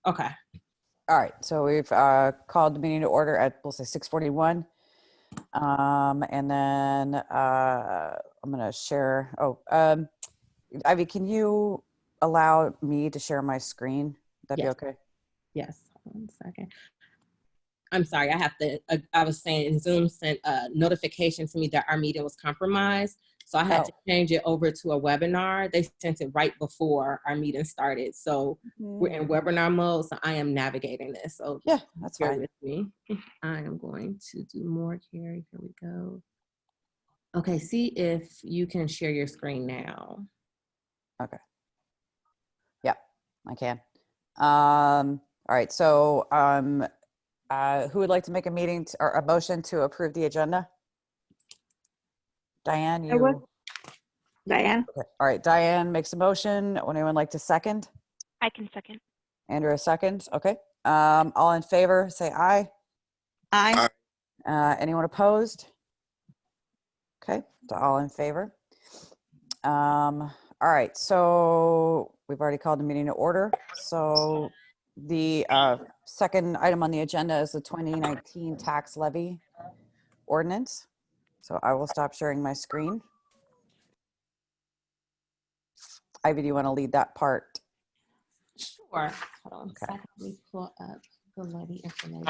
Okay. All right, so we've called the meeting to order at, we'll say 6:41. And then I'm gonna share, Ivy, can you allow me to share my screen? That'd be Yes. okay? Yes. Hold on a second. I'm sorry, I have to, I was saying Zoom sent a notification to me that our meeting was compromised. So I had to change it over to a webinar. They sent it right before our meeting started. So we're in webinar mode. So I am navigating this. So yeah, that's bear fine. with me. I am going to do more here. Here we go. Okay, see if you can share your screen now. Okay. Yeah, I can. All right, so who would like to make a meeting or a motion to approve the agenda? Diane, you? Diane? Okay. All right, Diane makes a motion. Would anyone like to second? I can second. Andrew, a second. Okay. All in favor, say aye. Aye. Anyone opposed? Okay, so all in favor. All right, so we've already called the meeting to order. So the second item on the agenda is the 2019 Tax Levy Ordinance. So I will stop sharing my screen. Ivy, do you want to lead that part? Sure. Hold on a second. Let me pull up the levy information.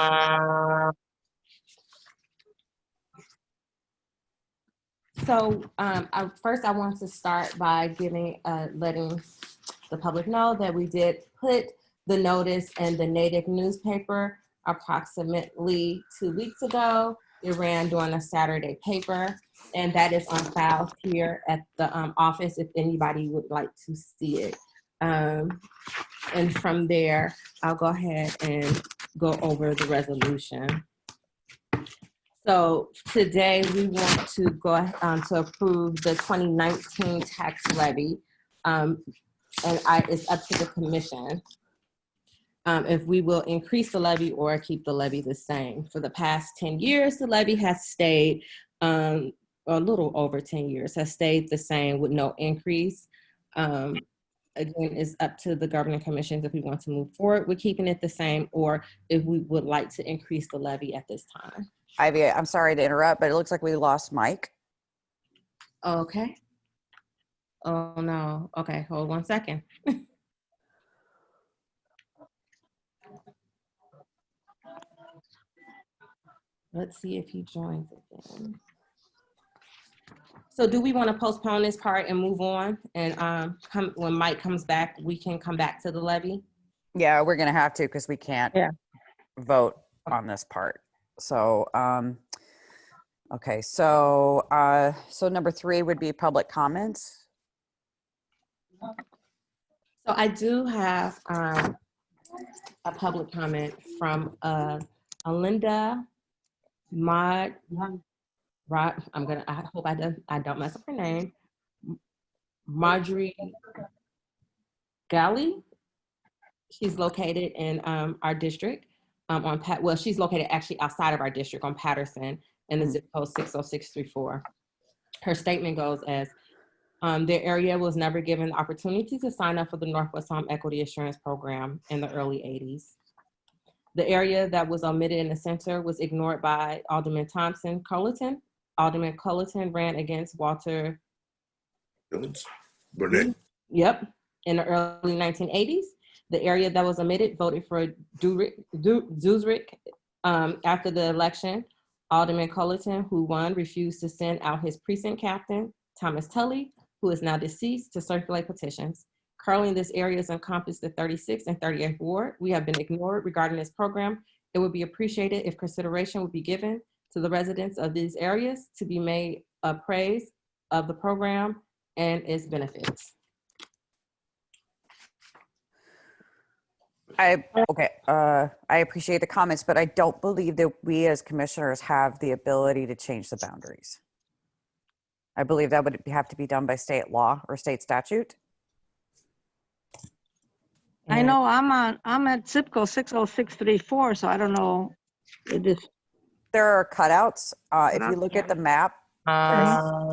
So first I want to start by giving, letting the public know that we did put the notice in the Natick newspaper approximately 2 weeks ago. It ran during a Saturday paper, and that is on file here at the office if anybody would like to see it. And from there, I'll go ahead and go over the resolution. So today we want to go to approve the 2019 tax levy, and it's up to the commission if we will increase the levy or keep the levy the same. For the past 10 years, the levy has stayed, a little over 10 years, has stayed the same with no increase. Again, it's up to the governing commissions if we want to move forward with keeping it the same or if we would like to increase the levy at this time. Ivy, I'm sorry to interrupt, but it looks like we lost Mike. Okay. Oh no. Okay, hold 1 second. Let's see if he joins again. So do we want to postpone this part and move on? And when Mike comes back, we can come back to the levy? Yeah, we're gonna have to because we can't vote on this part. So, okay, so so number 3 would be public comments. So I do have a public comment from Alinda I hope I don't mess up her name. Marjorie Galley. She's located in our district well, she's located actually outside of our district on Patterson in the zip code 60634. Her statement goes as, their area was never given the opportunity to sign up for the Northwest Home Equity Assurance Program in the early 80s. The area that was omitted in the center was ignored by Alderman Thompson Culleton. Alderman Culleton ran against Walter Burnett. Yep, in the early 1980s. The area that was omitted voted for Duzrick. After the election, Alderman Culleton, who won, refused to send out his precinct captain, Thomas Tully, who is now deceased, to circulate petitions. Currently, this area is encompassed the 36th and 38th Ward. We have been ignored regarding this program. It would be appreciated if consideration would be given to the residents of these areas to be made appraised of the program and its benefits. I appreciate the comments, but I don't believe that we as commissioners have the ability to change the boundaries. I believe that would have to be done by state law or state statute. I know I'm at zip code 60634, so I don't know. There are cutouts. If you look at the map,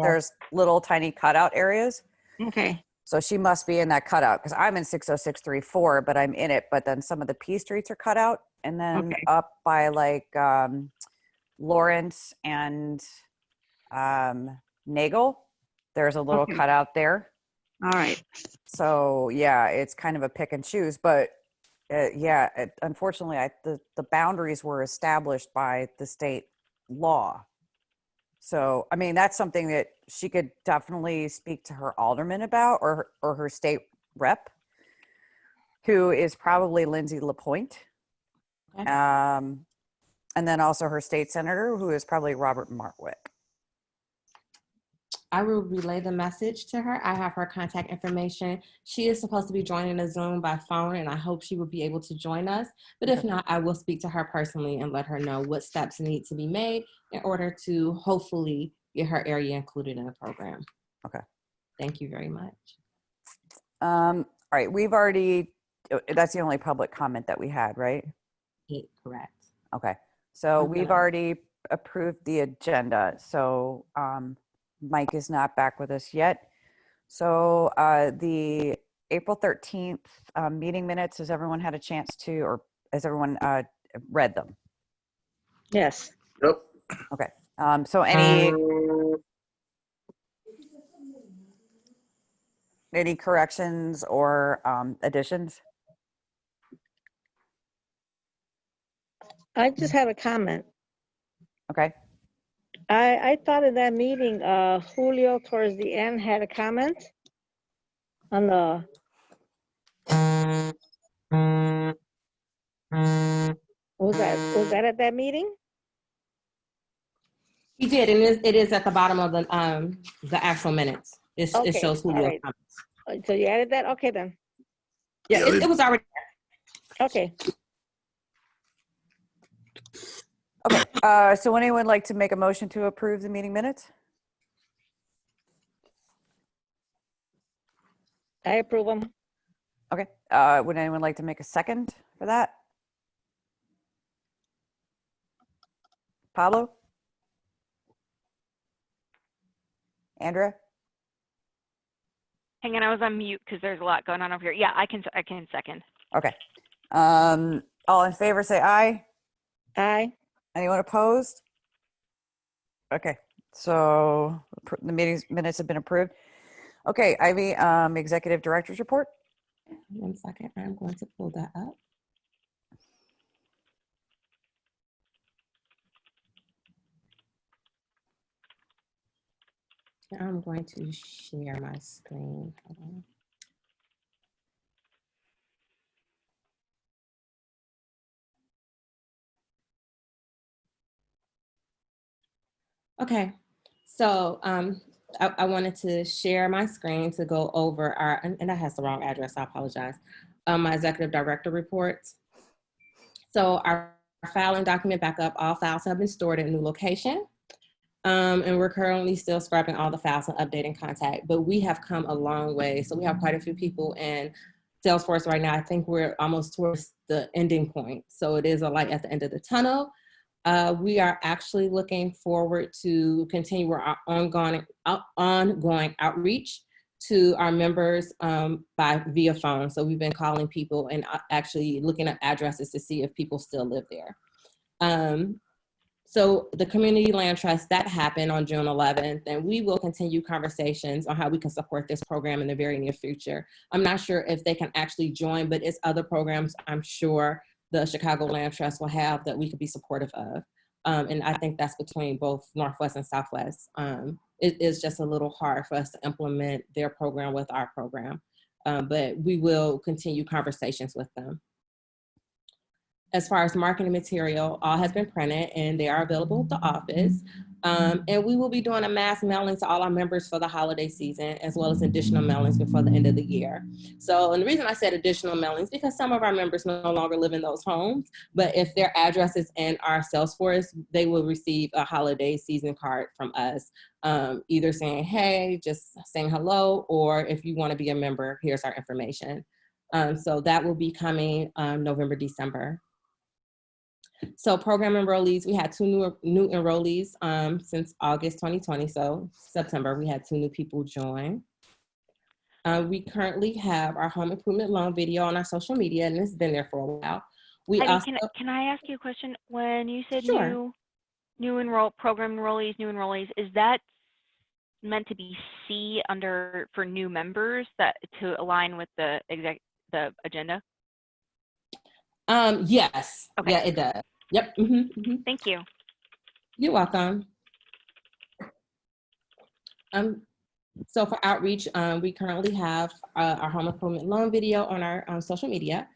there's little tiny cutout areas. Okay. So she must be in that cutout because I'm in 60634, but I'm in it. But then some of the P streets are cut out. And then Okay. up by like Lawrence and Nagel, there's a little Okay. cutout there. All right. So yeah, it's kind of a pick and choose. But unfortunately, the boundaries were established by the state law. So, I mean, that's something that she could definitely speak to her alderman about, or her state rep, who is probably Lindsay LaPointe. Okay. And then also her state senator, who is probably Robert Martwick. I will relay the message to her. I have her contact information. She is supposed to be joining the Zoom by phone, and I hope she will be able to join us. But if not, I will speak to her personally and let her know what steps need to be made in order to hopefully get her area included in the program. Okay. Thank you very much. All right, we've already, that's the only public comment that we had, right? Correct. Okay, so I'm we've gonna- already approved the agenda. So Mike is not back with us yet. So the April 13th meeting minutes, has everyone had a chance to, or has everyone read them? Yes. Yep. Okay, so any corrections or additions? I just have a comment. Okay, I thought in that meeting, Julio towards the end had a comment on the. Was that at that meeting? He did, and it is at the bottom of the actual minutes. It Okay, shows who all your right. comments. So you added that? Okay, then. Yeah, Yeah, it was already. Okay. okay. So would anyone like to make a motion to approve the meeting minutes? I approve them. Okay, would anyone like to make a second for that? Pablo? Andrea? Hang on, I was on mute because there's a lot going on over here. Yeah, I can second. Okay. All in favor, say aye. Aye. Anyone opposed? Okay, so the meeting's minutes have been approved. Okay, Ivy, Executive Director's Report. 1 second, I'm going to pull that up. I'm going to share my screen. Hold on. Okay, so I wanted to share my screen to go over our, and that has the wrong address, I apologize, my executive director reports. So our filing document backup, all files have been stored in a new location. And we're currently still scrubbing all the files and updating contact, but we have come a long way. So we have quite a few people in Salesforce right now. I think we're almost towards the ending point. So it is a light at the end of the tunnel. We are actually looking forward to continue our ongoing outreach to our members via phone. So we've been calling people and actually looking at addresses to see if people still live there. So the Community Land Trust, that happened on June 11th, and we will continue conversations on how we can support this program in the very near future. I'm not sure if they can actually join, but it's other programs I'm sure the Chicago Land Trust will have that we could be supportive of. And I think that's between both Northwest and Southwest. It is just a little hard for us to implement their program with our program, but we will continue conversations with them. As far as marketing material, all has been printed and they are available at the office. And we will be doing a mass mailing to all our members for the holiday season, as well as additional mailings before the end of the year. So, and the reason I said additional mailings, because some of our members no longer live in those homes, but if their address is in our Salesforce, they will receive a holiday season card from us, either saying, hey, just saying hello, or if you want to be a member, here's our information. So that will be coming November, December. So program enrollees, we had two new enrollees since August 2020. So September, we had 2 new people join. We currently have our home improvement loan video on our social media, and it's been there for a while. We Heidi, also, can I ask you a question? When you said sure. program enrollees, new enrollees, is that meant to be C under for new members that to align with the agenda? Yes. Okay. Yeah, it does. Yep. Thank you. You're welcome. So for outreach, we currently have our home improvement loan video on our social media.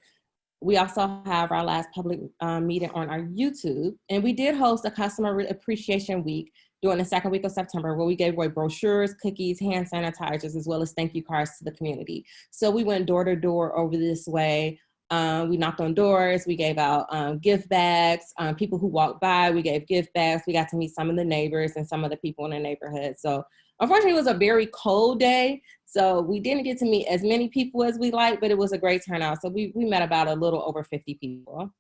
We also have our last public meeting on our YouTube, and we did host a customer appreciation week during the second week of September, where we gave away brochures, cookies, hand sanitizers, as well as thank you cards to the community. So we went door to door over this way. We knocked on doors. We gave out gift bags. People who walked by, we gave gift bags. We got to meet some of the neighbors and some of the people in the neighborhood. So unfortunately, it was a very cold day. So we didn't get to meet as many people as we liked, but it was a great turnout. So we met about a little over 50 people.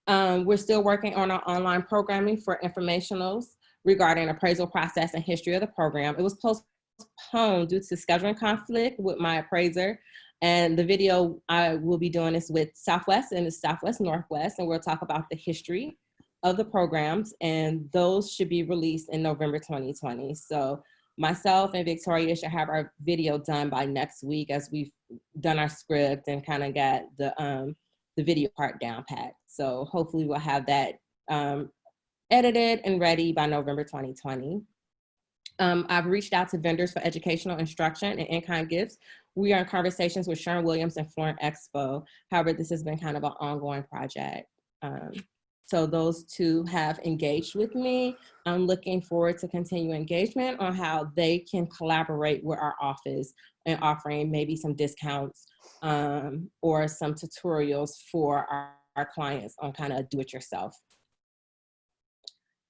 We're still working on our online programming for informationals regarding appraisal process and history of the program. It was postponed due to scheduling conflict with my appraiser. And the video I will be doing is with Southwest and the Southwest Northwest, and we'll talk about the history of the programs, and those should be released in November 2020. So myself and Victoria should have our video done by next week, as we've done our script and kind of got the video part down pat. So hopefully we'll have that edited and ready by November 2020. I've reached out to vendors for educational instruction and in-kind gifts. We are in conversations with Sherwin Williams and Florent Expo. However, this has been kind of an ongoing project. So those two have engaged with me. I'm looking forward to continue engagement on how they can collaborate with our office and offering maybe some discounts or some tutorials for our clients on kind of do-it-yourself.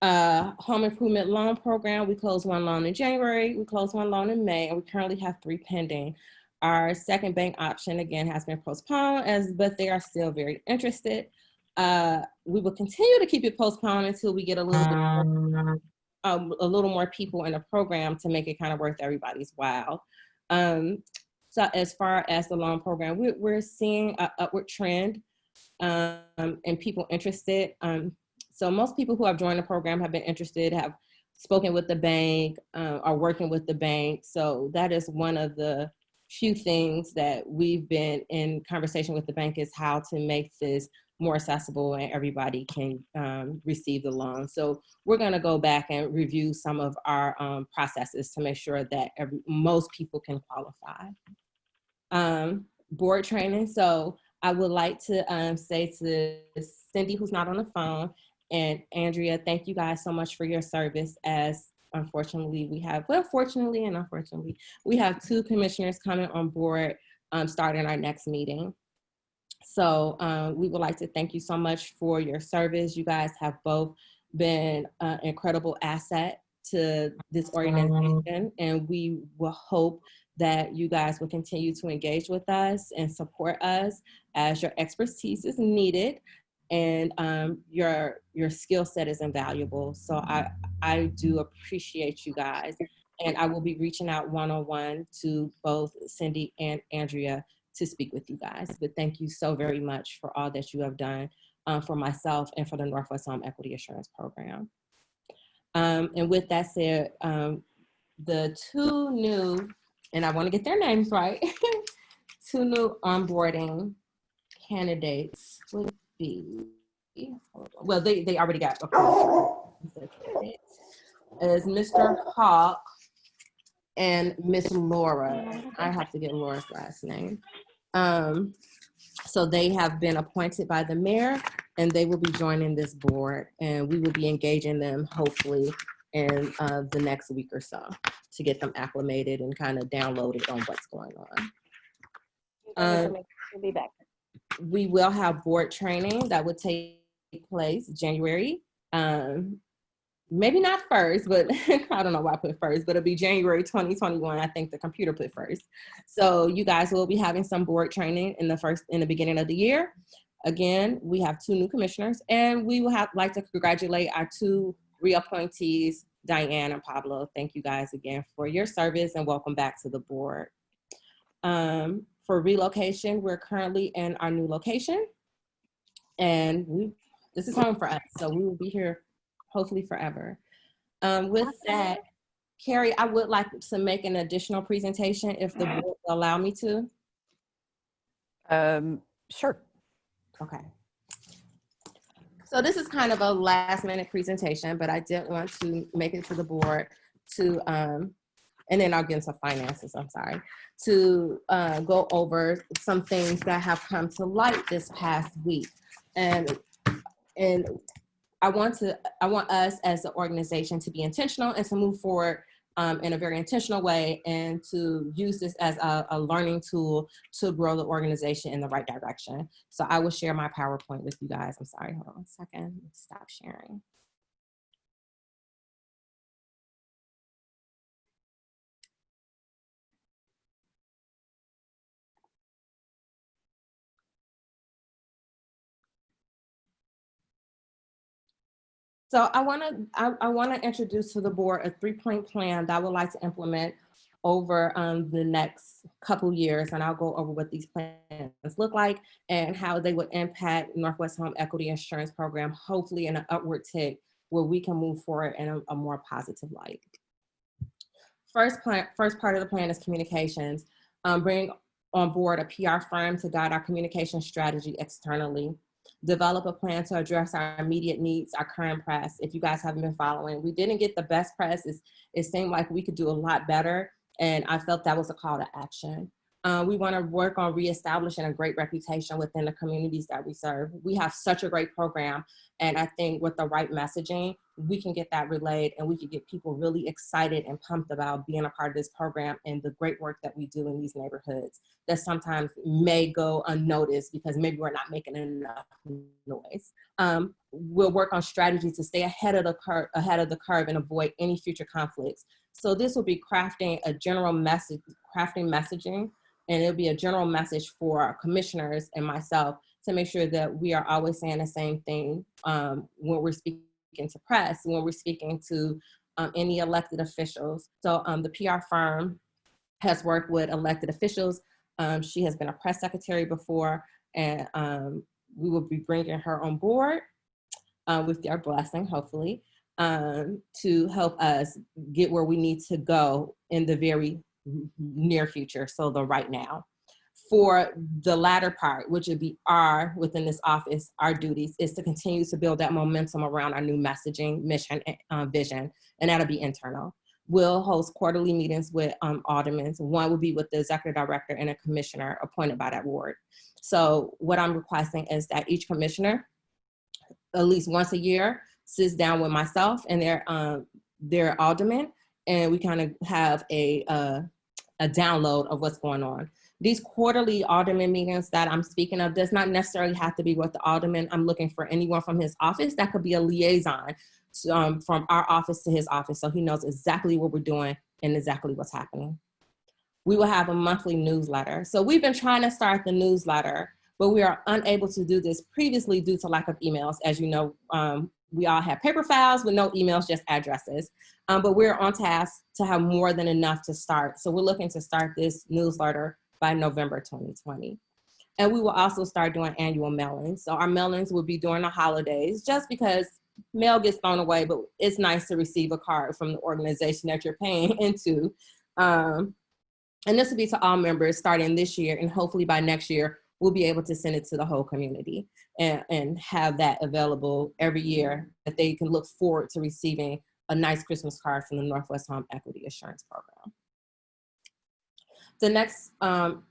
Home improvement loan program, we closed one loan in January, we closed one loan in May, and we currently have 3 pending. Our second bank option, again, has been postponed, but they are still very interested. We will continue to keep it postponed until we get a little more people in the program to make it kind of worth everybody's while. So as far as the loan program, we're seeing an upward trend and people interested. So most people who have joined the program have been interested, have spoken with the bank, are working with the bank. So that is one of the few things that we've been in conversation with the bank, is how to make this more accessible and everybody can receive the loan. So we're going to go back and review some of our processes to make sure that most people can qualify. Board training. So I would like to say to Cindy, who's not on the phone, and Andrea, thank you guys so much for your service, as unfortunately we have, well, fortunately and unfortunately, we have 2 commissioners coming on board starting our next meeting. So we would like to thank you so much for your service. You guys have both been an incredible asset to this organization, and we will hope that you guys will continue to engage with us and support us as your expertise is needed, and your skill set is invaluable. So I do appreciate you guys, and I will be reaching out one-on-one to both Cindy and Andrea to speak with you guys. But thank you so very much for all that you have done for myself and for the Northwest Home Equity Assurance Program. And with that said, the 2 new, and I want to get their names right, 2 new onboarding candidates would be, well, they already got approved. Is Mr. Hawk and Miss Laura. I have to get Laura's last name. So they have been appointed by the mayor, and they will be joining this board, and we will be engaging them hopefully in the next week or so to get them acclimated and kind of downloaded on what's going on. We'll be back. We will have board training that would take place January. Maybe not first, but I don't know why I put first, but it'll be January 2021. I think the computer put first. So you guys will be having some board training in the beginning of the year. Again, we have 2 new commissioners, and we will like to congratulate our 2 reappointees, Diane and Pablo. Thank you guys again for your service, and welcome back to the board. For relocation, we're currently in our new location, and this is home for us, so we will be here hopefully forever. With that, Carrie, I would like to make an additional presentation if the board will allow me to. Sure. Okay. So this is kind of a last minute presentation, but I did want to make it to the board to, and then I'll get into finances, I'm sorry, to go over some things that have come to light this past week. And I want us as an organization to be intentional and to move forward in a very intentional way, and to use this as a learning tool to grow the organization in the right direction. So I will share my PowerPoint with you guys. I'm sorry, hold on one second. Stop sharing. So I want to introduce to the board a 3-point plan that I would like to implement over the next couple years, and I'll go over what these plans look like and how they would impact Northwest Home Equity Insurance Program, hopefully in an upward tick where we can move forward in a more positive light. First part of the plan is communications. Bring on board a PR firm to guide our communication strategy externally. Develop a plan to address our immediate needs, our current press. If you guys haven't been following, we didn't get the best press. It seemed like we could do a lot better, and I felt that was a call to action. We want to work on reestablishing a great reputation within the communities that we serve. We have such a great program, and I think with the right messaging, we can get that relayed, and we can get people really excited and pumped about being a part of this program and the great work that we do in these neighborhoods that sometimes may go unnoticed because maybe we're not making enough noise. We'll work on strategies to stay ahead of the curve and avoid any future conflicts. So this will be crafting a general message, crafting messaging, and it'll be a general message for our commissioners and myself to make sure that we are always saying the same thing when we're speaking to press, when we're speaking to any elected officials. So the PR firm has worked with elected officials. She has been a press secretary before, and we will be bringing her on board with their blessing, hopefully, to help us get where we need to go in the very near future, so the right now. For the latter part, which would be within this office, our duties is to continue to build that momentum around our new messaging, mission, vision, and that'll be internal. We'll host quarterly meetings with aldermen. One will be with the executive director and a commissioner appointed by that ward. So what I'm requesting is that each commissioner, at least once a year, sits down with myself and their aldermen, and we kind of have a download of what's going on. These quarterly alderman meetings that I'm speaking of does not necessarily have to be with the alderman. I'm looking for anyone from his office that could be a liaison from our office to his office, so he knows exactly what we're doing and exactly what's happening. We will have a monthly newsletter. So we've been trying to start the newsletter, but we are unable to do this previously due to lack of emails. As you know, we all have paper files with no emails, just addresses. But we're on task to have more than enough to start. So we're looking to start this newsletter by November 2020. And we will also start doing annual mailings. So our mailings will be during the holidays, just because mail gets thrown away, but it's nice to receive a card from the organization that you're paying into. And this will be to all members starting this year, and hopefully by next year, we'll be able to send it to the whole community and have that available every year, that they can look forward to receiving a nice Christmas card from the Northwest Home Equity Assurance Program. The next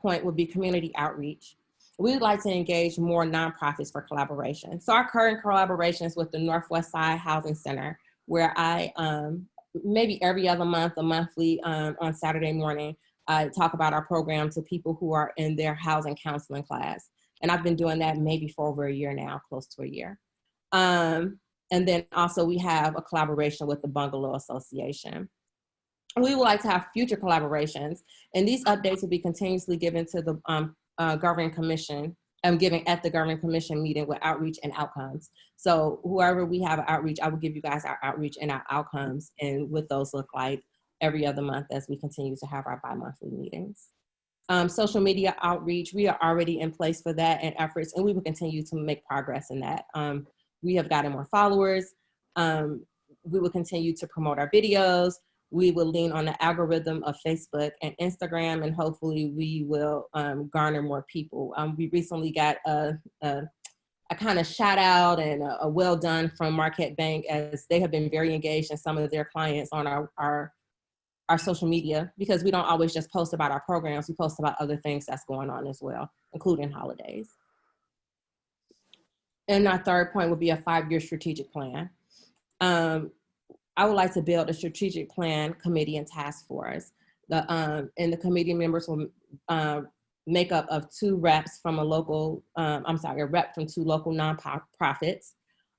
point would be community outreach. We would like to engage more nonprofits for collaboration. So our current collaborations with the Northwest Side Housing Center, where I, maybe every other month, a monthly on Saturday morning, I talk about our program to people who are in their housing counseling class. And I've been doing that maybe for over a year now, close to a year. And then also we have a collaboration with the Bungalow Association. We would like to have future collaborations, and these updates will be continuously given to the Governing Commission. I'm giving at the Governing Commission meeting with outreach and outcomes. So whoever we have outreach, I will give you guys our outreach and our outcomes, and what those look like every other month as we continue to have our bi-monthly meetings. Social media outreach, we are already in place for that and efforts, and we will continue to make progress in that. We have gotten more followers. We will continue to promote our videos. We will lean on the algorithm of Facebook and Instagram, and hopefully we will garner more people. We recently got a kind of shout out and a well done from Marquette Bank, as they have been very engaged in some of their clients on our social media, because we don't always just post about our programs, we post about other things that's going on as well, including holidays. And our third point would be a 5-year strategic plan. I would like to build a strategic plan committee and task force. And the committee members will make up of 2 reps from a local, a rep from 2 local nonprofits,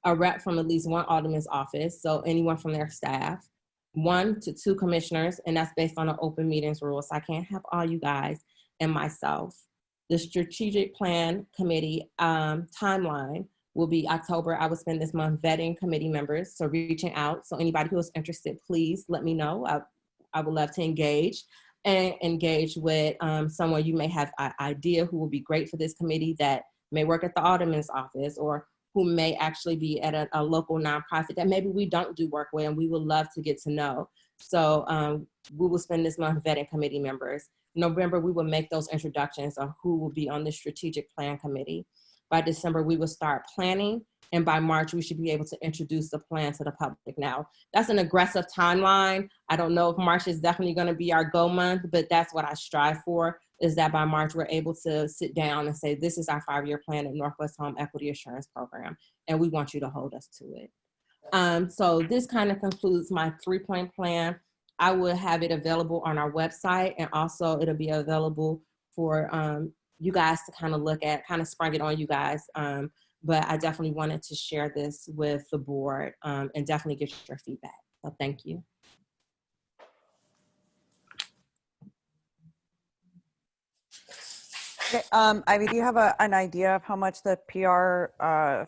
a rep from at least 1 alderman's office, so anyone from their staff, 1 to 2 commissioners, and that's based on the open meetings rules. So I can't have all you guys and myself. The strategic plan committee timeline will be October. I will spend this month vetting committee members, so reaching out. So anybody who is interested, please let me know. I would love to engage with someone you may have an idea who will be great for this committee, that may work at the alderman's office, or who may actually be at a local nonprofit that maybe we don't do work with, and we would love to get to know. So we will spend this month vetting committee members. In November, we will make those introductions on who will be on the strategic plan committee. By December, we will start planning, and by March, we should be able to introduce the plan to the public. Now, that's an aggressive timeline. I don't know if March is definitely gonna be our go month, but that's what I strive for, is that by March, we're able to sit down and say, this is our 5-year plan at Northwest Home Equity Assurance Program, and we want you to hold us to it. So this kind of concludes my 3-point plan. I will have it available on our website, and also it'll be available for you guys to kind of look at, kind of sprung it on you guys. But I definitely wanted to share this with the board and definitely get your feedback. So thank you. Okay, Ivy, do you have an idea of how much the PR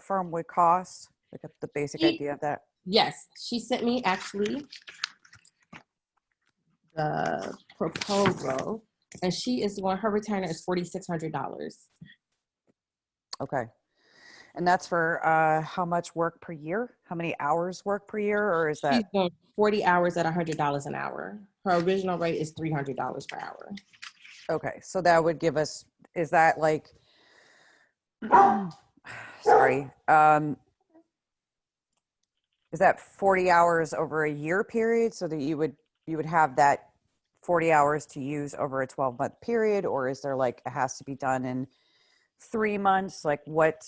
firm would cost? Like the basic idea of that? Yes, she sent me actually the proposal, and she is one, her retainer is $4,600. Okay. And that's for how much work per year? How many hours work per year, or is that? She's doing 40 hours at $100 an hour. Her original rate is $300 per hour. Okay, so that would give us, is that like, sorry, is that 40 hours over a year period, so that you would have that 40 hours to use over a 12-month period, or is there like, it has to be done in 3 months? Like what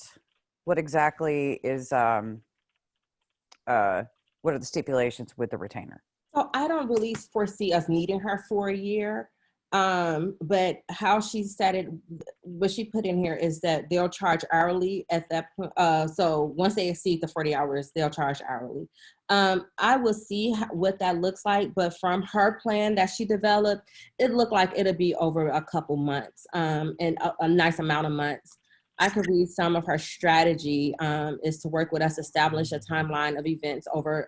exactly is, what are the stipulations with the retainer? So I don't really foresee us needing her for a year. But how she started, what she put in here is that they'll charge hourly at that point. So once they exceed the 40 hours, they'll charge hourly. I will see what that looks like, but from her plan that she developed, it looked like it'll be over a couple months, and a nice amount of months. I could read some of her strategy is to work with us, establish a timeline of events over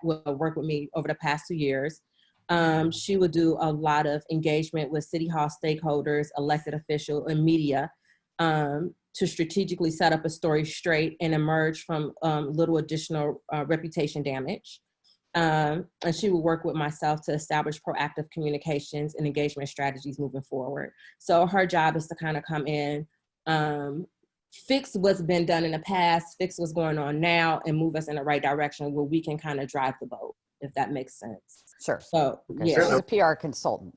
work with me over the past 2 years. She would do a lot of engagement with City Hall stakeholders, elected officials, and media to strategically set up a story straight and emerge from little additional reputation damage. And she would work with myself to establish proactive communications and engagement strategies moving forward. So her job is to kind of come in, fix what's been done in the past, fix what's going on now, and move us in the right direction where we can kind of drive the boat, if that makes sense. Sure. So, Okay, yeah. so she's a PR consultant.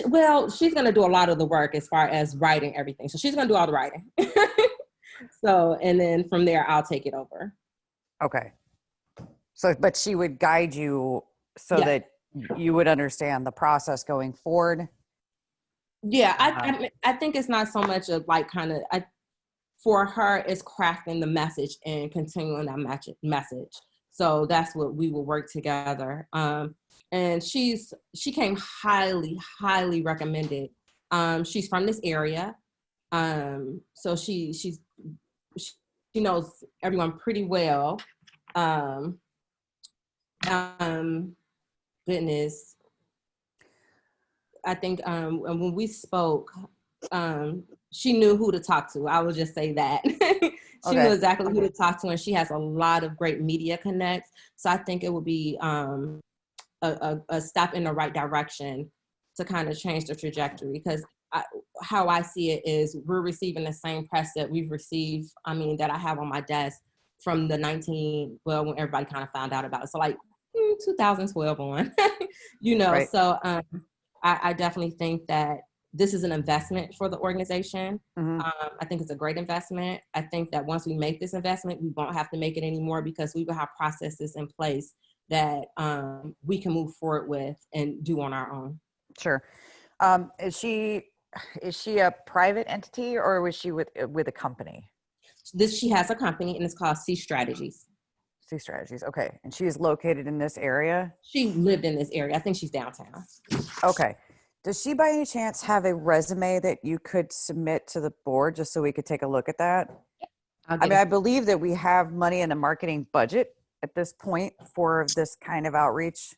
Well, she's going to do a lot of the work as far as writing everything. So she's going to do all the writing. So, and then from there, I'll take it over. Okay. So, but she would guide you so Yeah. that you would understand the process going forward. Yeah, I think it's not so much of like kind of, for her, it's crafting the message and continuing that message. So that's what we will work together. And she came highly, highly recommended. She's from this area. So she knows everyone pretty well. Goodness. I think and when we spoke, she knew who to talk to. I will just say that. She knew Okay. exactly who to talk to, and she has a lot of great media connects. So I think it would be a step in the right direction to kind of change the trajectory. Because how I see it is we're receiving the same press that we've received, I mean, that I have on my desk from the when everybody kind of found out about it. So like 2012 on, you know, Right. so I definitely think that this is an investment for the organization. Mhm. I think it's a great investment. I think that once we make this investment, we won't have to make it anymore because we will have processes in place that we can move forward with and do on our own. Sure. Is she a private entity or was she with a company? She has a company and it's called C Strategies. C Strategies. Okay. And she is located in this area? She lived in this area. I think she's downtown. Okay. Does she by any chance have a resume that you could submit to the board just so we could take a look at that? I mean, I believe that we have money in the marketing budget at this point for this kind of outreach.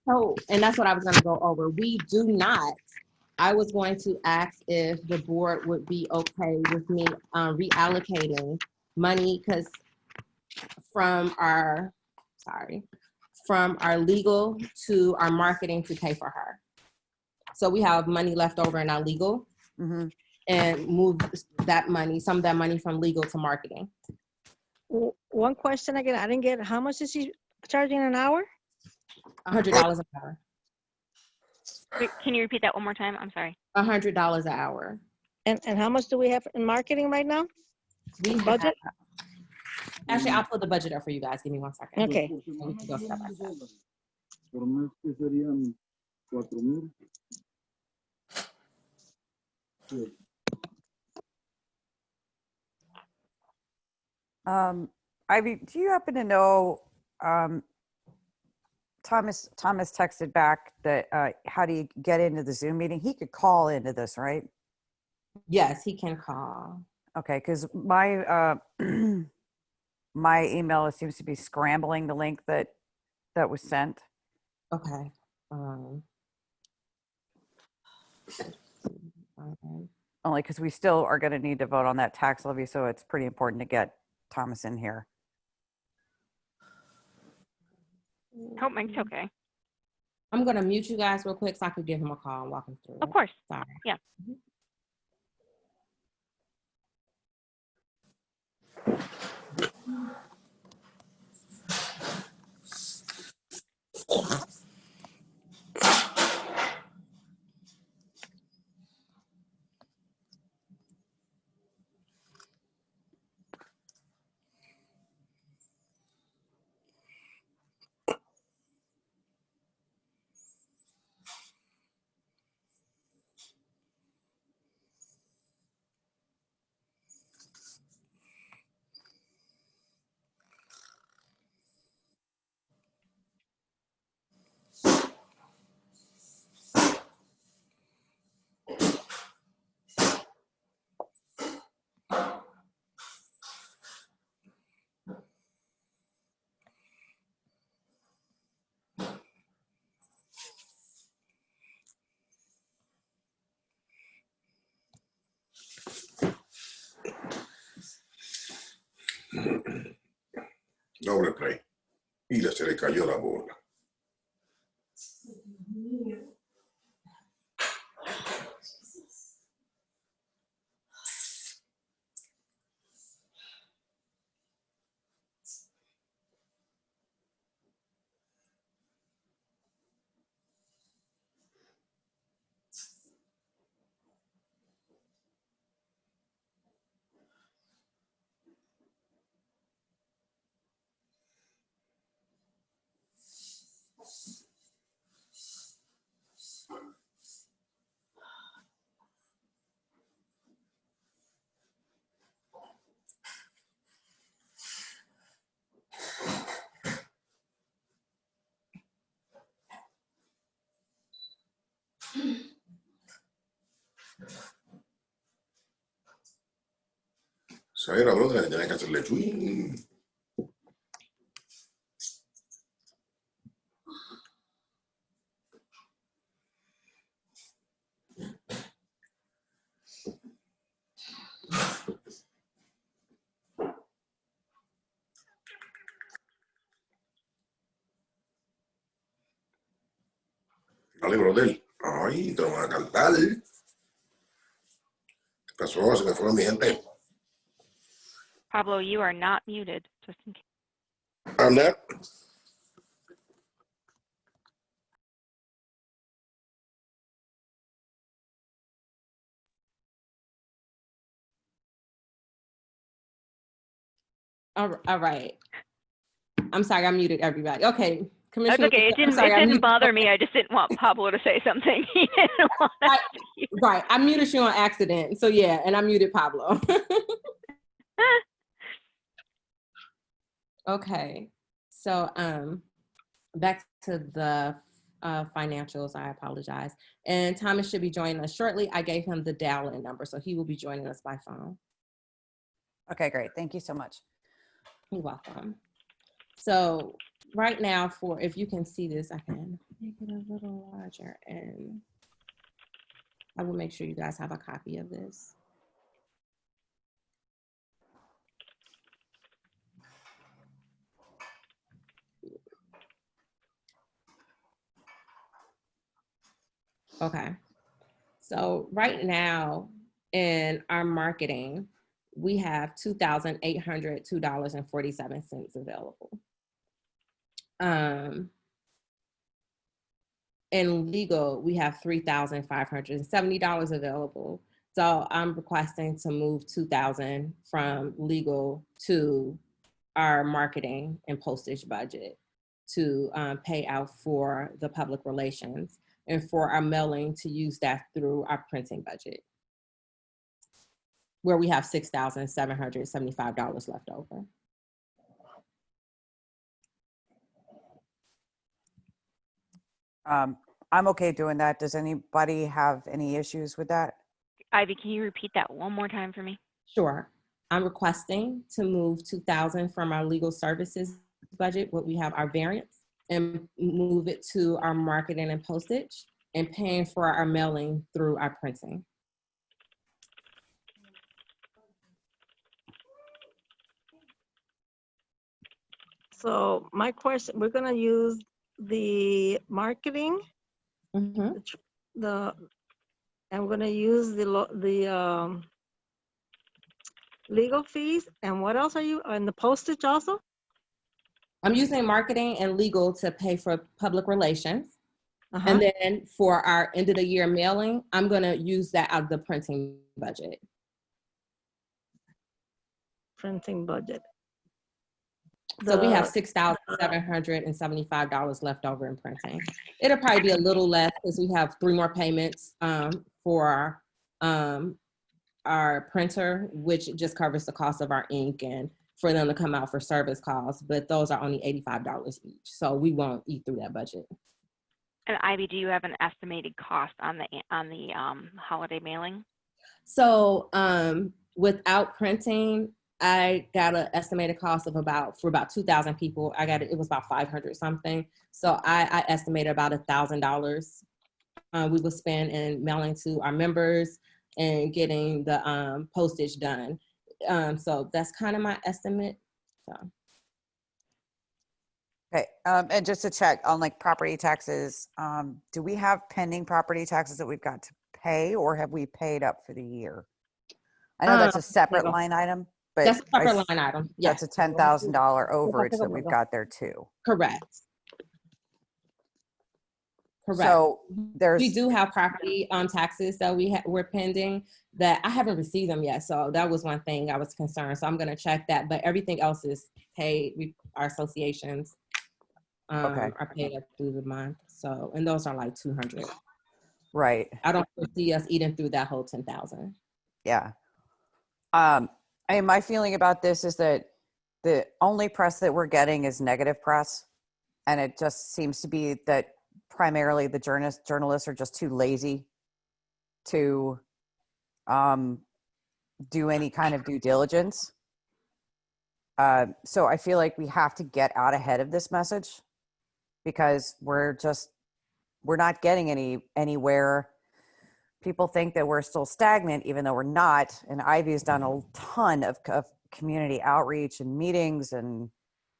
Oh, and that's what I was going to go over. We do not. I was going to ask if the board would be okay with me reallocating money because from our legal to our marketing to pay for her. So we have money left over in our legal Mm-hmm. and move that money, some of that money from legal to marketing. One question again, I didn't get, how much is she charging an hour? $100 an hour. Wait, can you repeat that one more time? I'm sorry. $100 an hour. And how much do we have in marketing right now? We Budget? Actually, I'll put the budget up for you guys. Give me 1 second. Okay. We can go step by step. Por mes que serían 4,000. Sí. Ivy, do you happen to know, Thomas texted back that, how do you get into the Zoom meeting? He could call into this, right? Yes, he can call. Okay, because my, my email seems to be scrambling the link that was sent. Okay. Only because we still are going to need to vote on that tax levy, so it's pretty important to get Thomas in here. Oh, Mike's okay. I'm going to mute you guys real quick so I could give him a call and walk him through Of it. course. Sorry. Yeah. Doble play. Mira, se le cayó la bola. Esa era brother que tenía que hacerle chuin. libro de él. Ay, te lo van a cantar. ¿Qué pasó? Se me fueron mi gente. Pablo, you are not muted, just in case. I'm not. All right. I'm sorry, I muted everybody. Okay, That's Commissioner. okay. It I'm didn't, sorry, it I didn't muted. bother me. I just didn't want Pablo to say something he didn't want us to hear. Right, I muted you on accident. So yeah, and I muted Pablo. Okay, so back to the financials. I apologize. And Thomas should be joining us shortly. I gave him the dial-in number, so he will be joining us by phone. Okay, great. Thank you so much. You're welcome. So right now, for if you can see this, I can make it a little larger, and I will make sure you guys have a copy of this. Okay. So right now in our marketing, we have $2,802.47 available. In legal, we have $3,570 available. So I'm requesting to move 2,000 from legal to our marketing and postage budget to pay out for the public relations, and for our mailing to use that through our printing budget, where we have $6,775 left over. I'm okay doing that. Does anybody have any issues with that? Ivy, can you repeat that one more time for me? Sure. I'm requesting to move 2,000 from our legal services budget, what we have our variance, and move it to our marketing and postage, and paying for our mailing through our printing. So my question, we're gonna use the marketing, Mm-hmm. I'm gonna use the legal fees, and what else are you, and the postage also? I'm using marketing and legal to pay for public relations. Uh-huh. And then for our end of the year mailing, I'm gonna use that out of the printing budget. Printing budget. So we have The- $6,775 left over in printing. It'll probably be a little less because we have 3 more payments for our printer, which just covers the cost of our ink and for them to come out for service calls, but those are only $85 each. So we won't eat through that budget. And Ivy, do you have an estimated cost on the holiday mailing? So without printing, I got an estimated cost of for about 2,000 people. It was about 500 something. So I estimated about $1,000 we will spend in mailing to our members and getting the postage done. So that's kind of my estimate. So. Okay, and just to check on like property taxes, do we have pending property taxes that we've got to pay, or have we paid up for the year? I know that's a separate line item, but That's a separate line item. Yes, that's a $10,000 overage that we've got there too. correct. Correct. So We do have property taxes that we're pending that I haven't received them yet. So that was one thing I was concerned. So I'm going to check that, but everything else is paid. Our associations are paid up through the month. So, and those are like 200. Right. I don't foresee us eating through that whole 10,000. Yeah. My feeling about this is that the only press that we're getting is negative press. And it just seems to be that primarily the journalists are just too lazy to do any kind of due diligence. So I feel like we have to get out ahead of this message, because we're not getting anywhere. People think that we're still stagnant, even though we're not. And Ivy has done a ton of community outreach and meetings and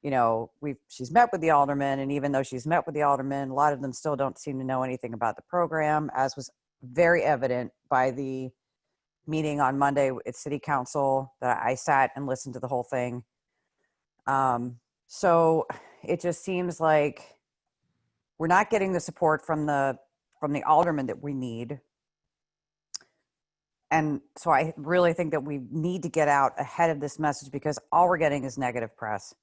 she's met with the aldermen, and even though she's met with the aldermen, a lot of them still don't seem to know anything about the program, as was very evident by the meeting on Monday at City Council that I sat and listened to the whole thing. So it just seems like we're not getting the support from the aldermen that we need. And so I really think that we need to get out ahead of this message, because all we're getting is negative press.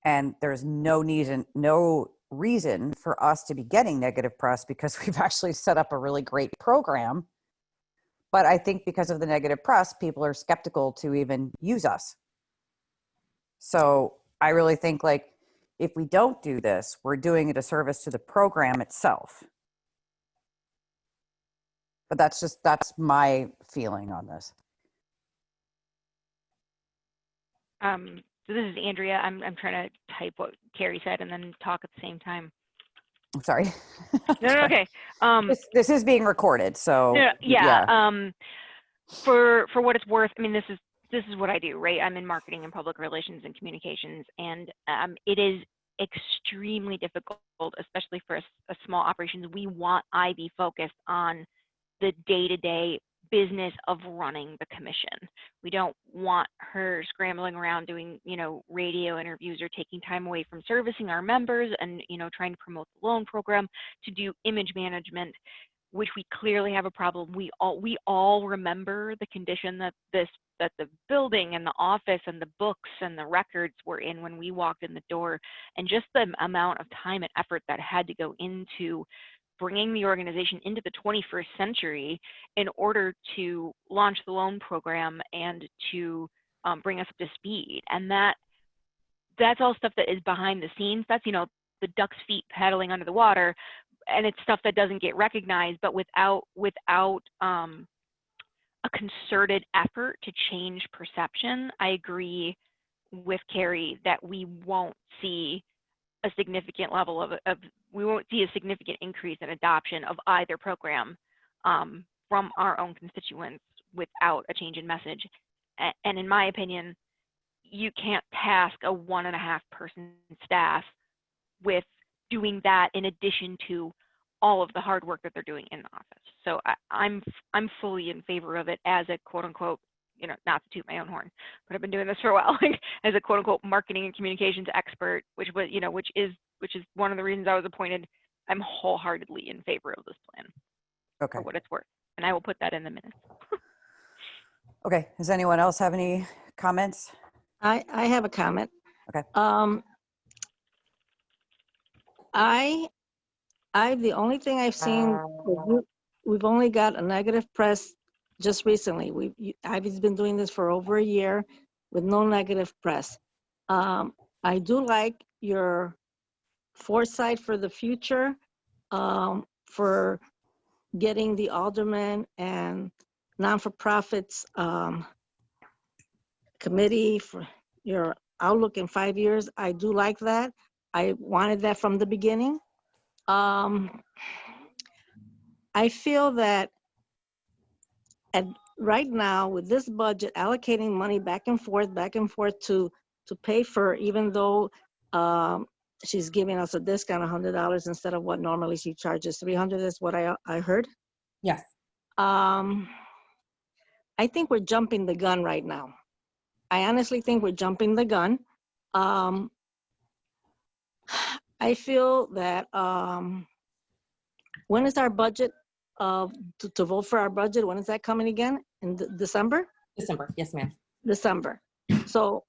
And there's no reason for us to be getting negative press, because we've actually set up a really great program. But I think because of the negative press, people are skeptical to even use us. So I really think, like, if we don't do this, we're doing a disservice to the program itself. But that's my feeling on this. So this is Andrea. I'm trying to type what Carrie said and then talk at the same time. I'm sorry. No, okay. This is being recorded, so yeah. For what it's worth, I mean, this is what I do, right? I'm in marketing and public relations and communications, and it is extremely difficult, especially for a small operations. We want Ivy focused on the day-to-day business of running the commission. We don't want her scrambling around doing, radio interviews or taking time away from servicing our members and, trying to promote the loan program to do image management, which we clearly have a problem. We all remember the condition that the building and the office and the books and the records were in when we walked in the door, and just the amount of time and effort that had to go into bringing the organization into the 21st century in order to launch the loan program and to bring us up to speed. And that's all stuff that is behind the scenes. That's, the duck's feet paddling under the water, and it's stuff that doesn't get recognized. But without a concerted effort to change perception, I agree with Carrie that we won't see a significant level we won't see a significant increase in adoption of either program from our own constituents without a change in message. And in my opinion, you can't task a 1.5 person staff with doing that in addition to all of the hard work that they're doing in the office. So I'm fully in favor of it as a quote unquote, not to toot my own horn, but I've been doing this for a while, as a quote unquote marketing and communications expert, which is one of the reasons I was appointed. I'm wholeheartedly in favor of this plan. Okay. For what it's worth. And I will put that in the minutes. Okay. Does anyone else have any comments? I have a comment. Okay. The only thing I've seen, we've only got a negative press just recently. Ivy's been doing this for over a year with no negative press. I do like your foresight for the future, for getting the aldermen and non-for-profits committee for your outlook in 5 years. I do like that. I wanted that from the beginning. I feel that right now with this budget, allocating money back and forth to pay for, even though she's giving us a discount $100 instead of what normally she charges $300, is what I heard. Yes. I think we're jumping the gun right now. I honestly think we're jumping the gun. I feel that when is our budget to vote for our budget? When is that coming again? In December? December, yes, ma'am. December. So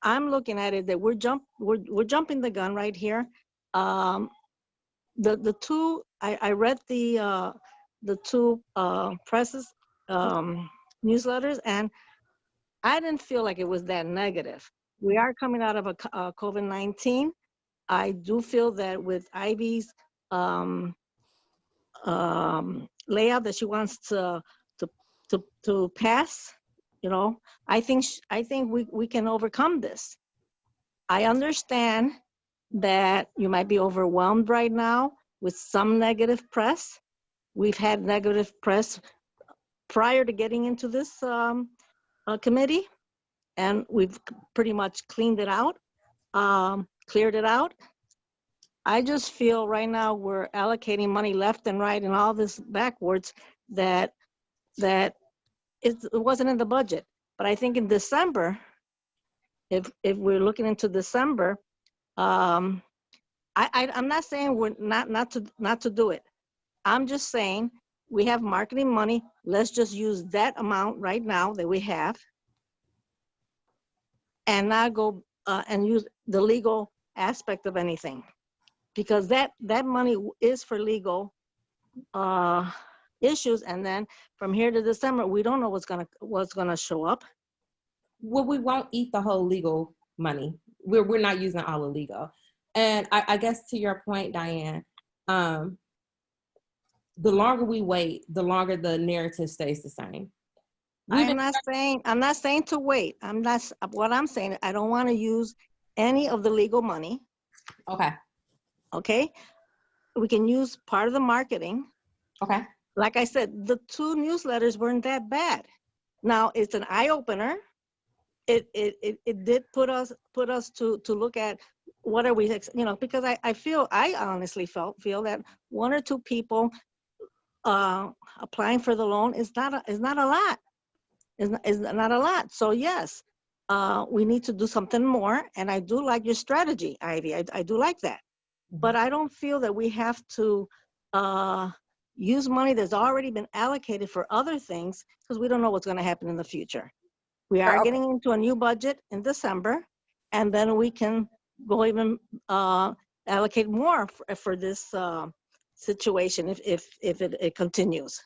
I'm looking at it that we're jumping the gun right here. The two, I read the two presses newsletters, and I didn't feel like it was that negative. We are coming out of a COVID-19. I do feel that with Ivy's layout that she wants to pass, I think we can overcome this. I understand that you might be overwhelmed right now with some negative press. We've had negative press prior to getting into this committee, and we've pretty much cleaned it out. cleared it out. I just feel right now we're allocating money left and right and all this backwards that it wasn't in the budget. But I think in December, if we're looking into December, I'm not saying we're not to do it. I'm just saying we have marketing money. Let's just use that amount right now that we have, and not go and use the legal aspect of anything, because that money is for legal issues. And then from here to December, we don't know what's gonna show up. Well, we won't eat the whole legal money. We're not using all the legal. And I guess to your point, Diane, the longer we wait, the longer the narrative stays the same. I'm not saying to wait. What I'm saying, I don't want to use any of the legal money. Okay. Okay. We can use part of the marketing. Okay. Like I said, the 2 newsletters weren't that bad. Now it's an eye opener. It did put us to look at what are we, because I honestly feel that 1 or 2 people applying for the loan is not a lot. Is not a lot. So yes, we need to do something more. And I do like your strategy, Ivy. I do like that. But I don't feel that we have to use money that's already been allocated for other things, because we don't know what's going to happen in the future. We are getting into a new budget in December, and then we can go even allocate more for this situation if it continues.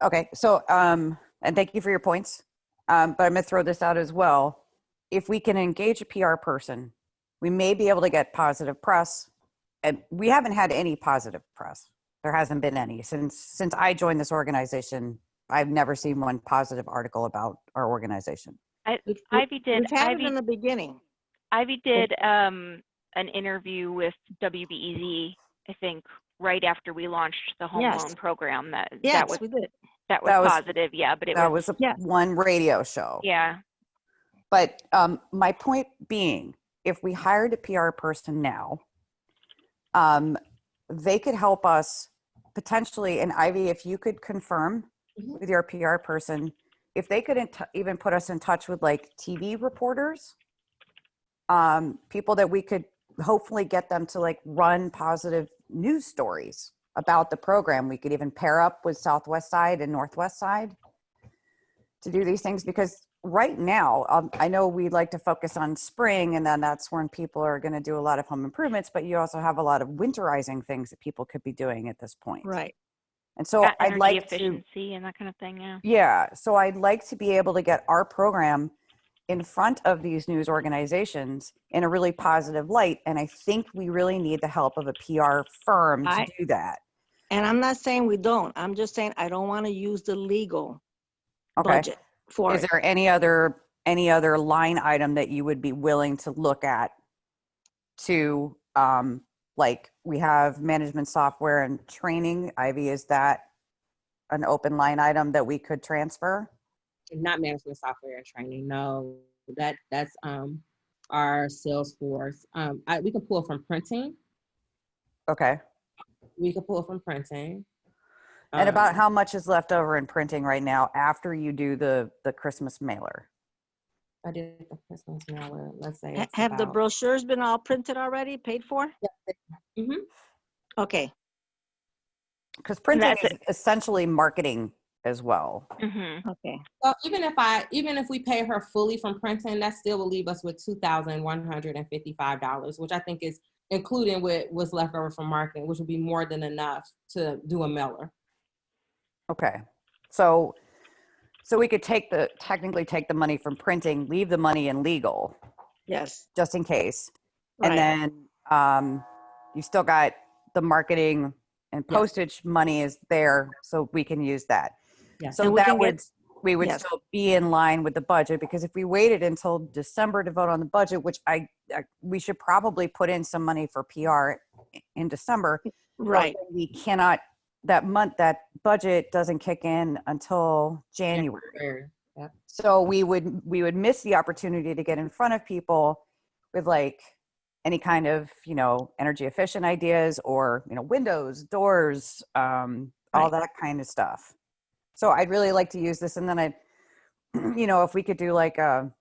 Okay, so, and thank you for your points. But I'm gonna throw this out as well. If we can engage a PR person, we may be able to get positive press. And we haven't had any positive press. There hasn't been any since I joined this organization. I've never seen one positive article about our organization. Ivy did. We've had it in the beginning. Ivy did an interview with WBEZ, I think, right after we launched the home loan program. We did. That was positive, yeah. But that was one radio show. Yeah. But my point being, if we hired a PR person now, they could help us potentially. And Ivy, if you could confirm with your PR person, if they could even put us in touch with like TV reporters, people that we could hopefully get them to like run positive news stories about the program. We could even pair up with Southwest Side and Northwest Side to do these things, because right now, I know we like to focus on spring, and then that's when people are going to do a lot of home improvements, but you also have a lot of winterizing things that people could be doing at this point. Right. And so I'd like efficiency and that kind of thing, yeah. Yeah, so I'd like to be able to get our program in front of these news organizations in a really positive light, and I think we really need the help of a PR firm to do that. And I'm not saying we don't. I'm just saying I don't want to use the legal budget for Is there any other line item that you would be willing to look at to, like we have management software and training? Ivy, is that an open line item that we could transfer? Not management software and training. No, that's our Salesforce. We can pull from printing. Okay. We can pull from printing. And about how much is left over in printing right now after you do the Christmas mailer? I did the Christmas mailer. Let's say have the brochures been all printed already, paid for? Yeah. Mm-hmm. Okay. Because printing is essentially marketing as well. Mm-hmm. Okay. So even if we pay her fully from printing, that still will leave us with $2,155, which I think is including what was left over from marketing, which would be more than enough to do a mailer. Okay. So we could technically take the money from printing, leave the money in legal. Yes. Just in case. Right. And then you still got the marketing and postage money is there, so we can use that. Yeah. So we would still be in line with the budget, because if we waited until December to vote on the budget, which we should probably put in some money for PR in December. Right. We cannot, that budget doesn't kick in until January. Yep. So we would miss the opportunity to get in front of people with like any kind of, energy efficient ideas or, windows, doors, all Right. that kind of stuff. So I'd really like to use this. And then if we could do like a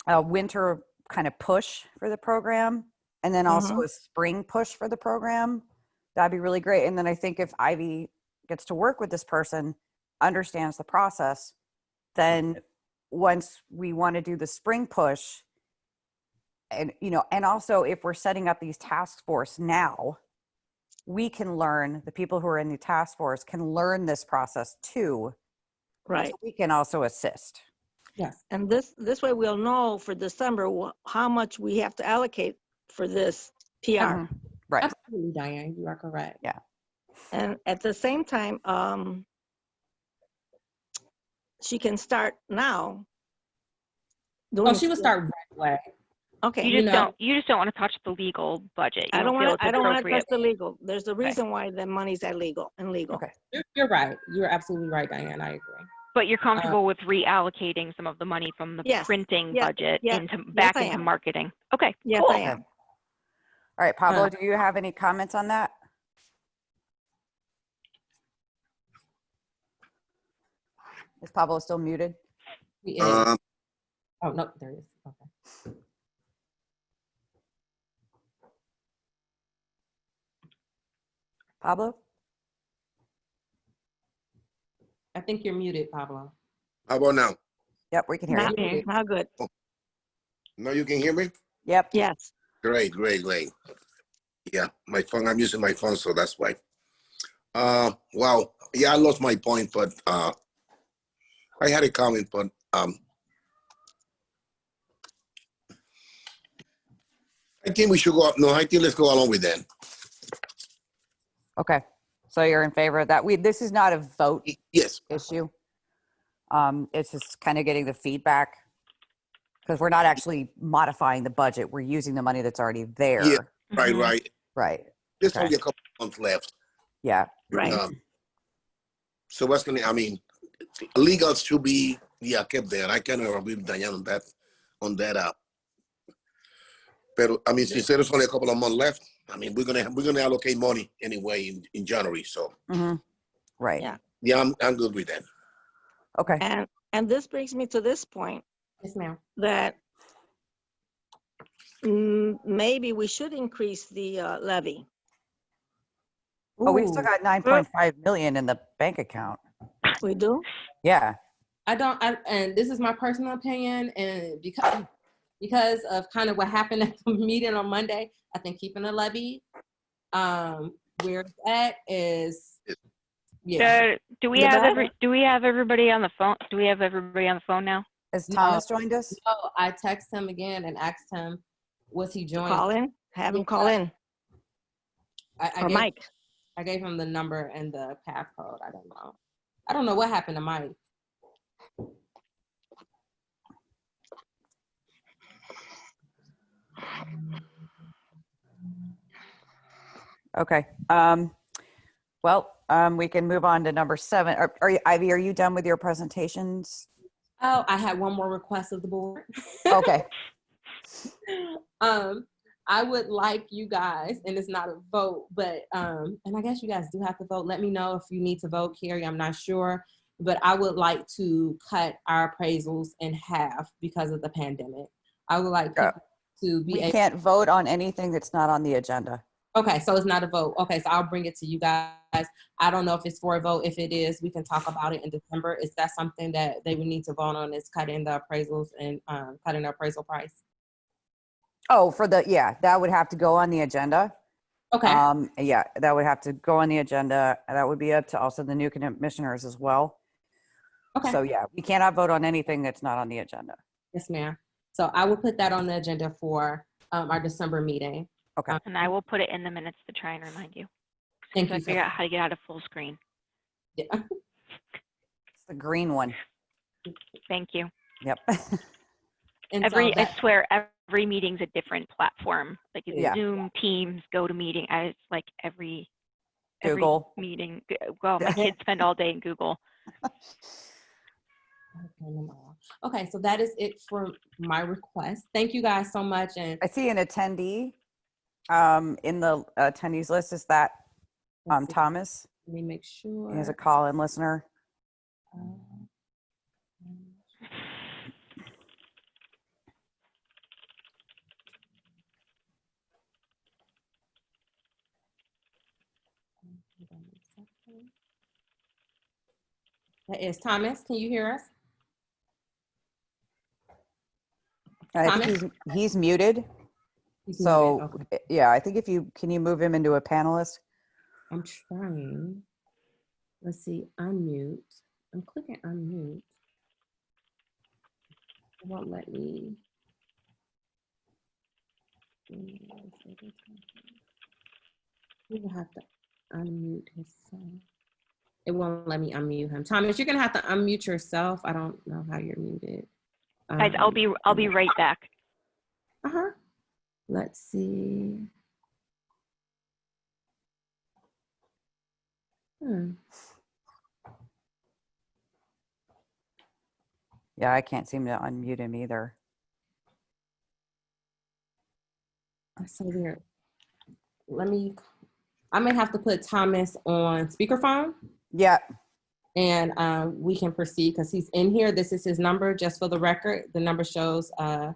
winter kind of push for the program and then also Mhm. a spring push for the program, that'd be really great. And then I think if Ivy gets to work with this person, understands the process, then once we want to do the spring push, and and also if we're setting up these task force now, we can learn, the people who are in the task force can learn this process too. Right. So we can also assist. Yes. And this way we'll know for December how much we have to allocate for this PR. Mhm. Right. Absolutely, Diane, you are correct. Yeah. And at the same time, she can start now. Oh, she would start right away. Okay. You just don't want to touch the legal budget. You I don't feel want it's to. I don't want to appropriate. touch the legal. There's a Okay. reason why the money's at legal and legal. Okay. You're right. You're absolutely right, Diane. I agree. But you're comfortable with reallocating some of the money from the Yes. printing Yes. budget Yes. back I into am. marketing. Okay. Yes, cool. I am. All right, Pablo, do you have any comments on that? Is Pablo still muted? He is. Um, Oh, no, there he is. Okay. Pablo? I think you're muted, Pablo. how about now? Yep, we can hear Now, you. now good. Now you can hear me? Yep. Yes. Great. Yeah, my phone, I'm using my phone, so that's why. Well, yeah, I lost my point, but I had a comment, but I think we should go up. No, I think let's go along with that. Okay. So you're in favor of that. This is not a vote Yes, issue. It's just kind of getting the feedback because we're not actually modifying the budget. We're using the money that's already there. Yeah. right, Mhm. right. Right. There's Okay. only a couple months left. Yeah. Right. So what's gonna, I mean, legals should be, yeah, kept there. I kind of agree with Diane on that. But I mean, since there's only a couple of months left, I mean, we're gonna allocate money anyway in January. So Mm-hmm. Right. Yeah. yeah, I'm good with that. Okay. And this brings me to this point Yes, ma'am. that maybe we should increase the levy. Oh, we still Ooh, got 9.5 million in the bank account. We do? Yeah. and this is my personal opinion, and because of kind of what happened at the meeting on Monday, I think keeping the levy where it's at is, yeah. Do we The have better? do we have everybody on the phone? Do we have everybody on the phone now? Has No. Thomas joined us? So I texted him again and asked him, was he joining? Call in? Have him Yeah. call in. Or Mike. I gave him the number and the passcode. I don't know. I don't know what happened to Mike. Okay. We can move on to number 7. Ivy, are you done with your presentations? Oh, I had one more request of the board. Okay. I would like you guys, and it's not a vote, but and I guess you guys do have to vote. Let me know if you need to vote, Carrie. I'm not sure, but I would like to cut our appraisals in half because of the pandemic. I would like people to be We able. can't vote on anything that's not on the agenda. Okay, so it's not a vote. Okay, so I'll bring it to you guys. I don't know if it's for a vote. If it is, we can talk about it in December. Is that something that they would need to vote on, is cutting the appraisals and cutting the appraisal price? Oh, that would have to go on the agenda. Okay. Yeah, that would have to go on the agenda. That would be up to also the new commissioners as well. Okay. So yeah, we cannot vote on anything that's not on the agenda. Yes, ma'am. So I will put that on the agenda for our December meeting. Okay. And I will put it in the minutes to try and remind you. Thank So I you. figure out how to get out of full screen. Yeah. It's the green one. Thank you. Yep. And I swear, every meeting's a different platform. Like it's Yeah. Zoom, Teams, GoToMeeting. It's like every Google. meeting. Well, my kids spend all day in Google. Okay, so that is it for my request. Thank you guys so much. And I see an attendee in the attendees list. Is that let's see, Thomas? let me make sure. He has a call-in listener. Hold on a second. That is Thomas. Can you hear us? I think Thomas? he's muted. He's So muted. Okay. yeah, I think if you can you move him into a panelist? I'm trying. Let's see. Unmute. I'm clicking unmute. It won't let me. He will have to unmute himself. It won't let me unmute him. Thomas, you're gonna have to unmute yourself. I don't know how you're muted. Guys, I'll be right back. Uh-huh. Let's see. Yeah, I can't seem to unmute him either. That's so weird. I may have to put Thomas on speakerphone Yeah. and we can proceed because he's in here. This is his number, just for the record. The number shows, not